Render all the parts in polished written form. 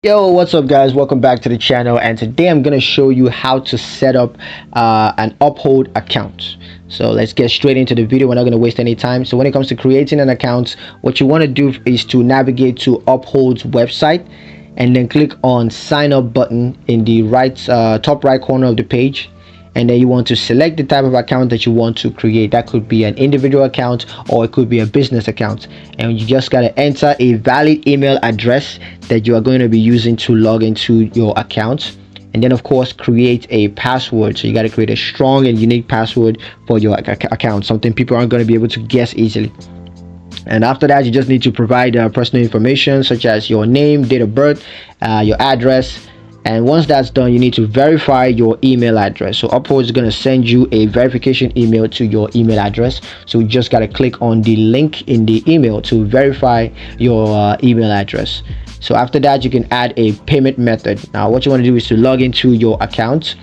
Yo, what's up guys? Welcome back to the channel, and today I'm going to show you how to set up an uphold account. So let's get straight into the video. We're not going to waste any time. So when it comes to creating an account, what you want to do is to navigate to Uphold's website and then click on sign up button in the top right corner of the page. And then you want to select the type of account that you want to create. That could be an individual account or it could be a business account, and you just got to enter a valid email address that you are going to be using to log into your account, and then of course create a password. So you got to create a strong and unique password for your account, something people aren't going to be able to guess easily. And after that, you just need to provide personal information such as your name, date of birth, your address. And once that's done, you need to verify your email address. So Uphold is going to send you a verification email to your email address. So you just got to click on the link in the email to verify your email address. So after that, you can add a payment method. Now what you want to do is to log into your account.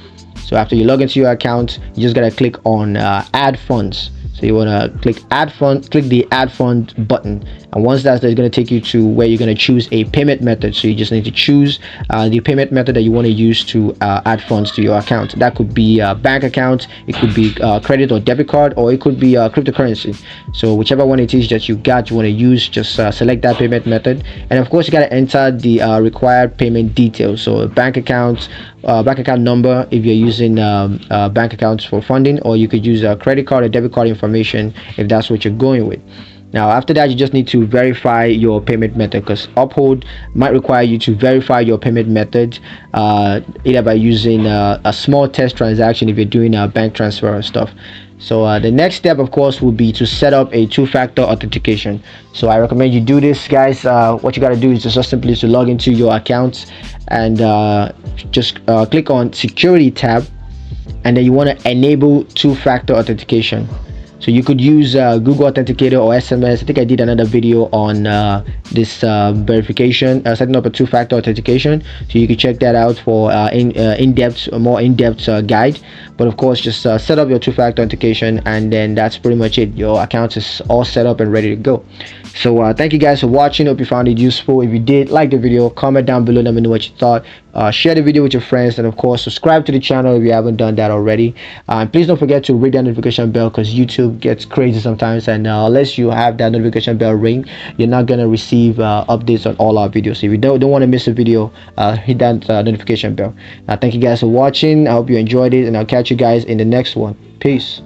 So after you log into your account, you just got to click on add funds. So you want to click the add fund button, and once that's going to take you to where you're going to choose a payment method. So you just need to choose the payment method that you want to use to add funds to your account. That could be a bank account, it could be credit or debit card, or it could be cryptocurrency. So whichever one it is that you want to use, just select that payment method. And of course you got to enter the required payment details. So bank account number if you're using bank accounts for funding, or you could use a credit card or debit card information if that's what you're going with. Now after that, you just need to verify your payment method, because Uphold might require you to verify your payment method either by using a small test transaction if you're doing a bank transfer or stuff. So the next step of course would be to set up a two-factor authentication. So I recommend you do this, guys. What you got to do is just simply to log into your account and just click on security tab, and then you want to enable two-factor authentication. So you could use Google Authenticator or SMS. I think I did another video on this verification, setting up a two-factor authentication. So you can check that out for more in-depth guide. But of course, just set up your two-factor authentication, and then that's pretty much it. Your account is all set up and ready to go. So thank you guys for watching. Hope you found it useful. If you did, like the video, comment down below, let me know what you thought. Share the video with your friends, and of course subscribe to the channel if you haven't done that already. Please don't forget to ring that notification bell, because YouTube gets crazy sometimes, and unless you have that notification bell ring, you're not gonna receive updates on all our videos. So if you don't want to miss a video, hit that notification bell. Thank you guys for watching. I hope you enjoyed it, and I'll catch you guys in the next one. Peace.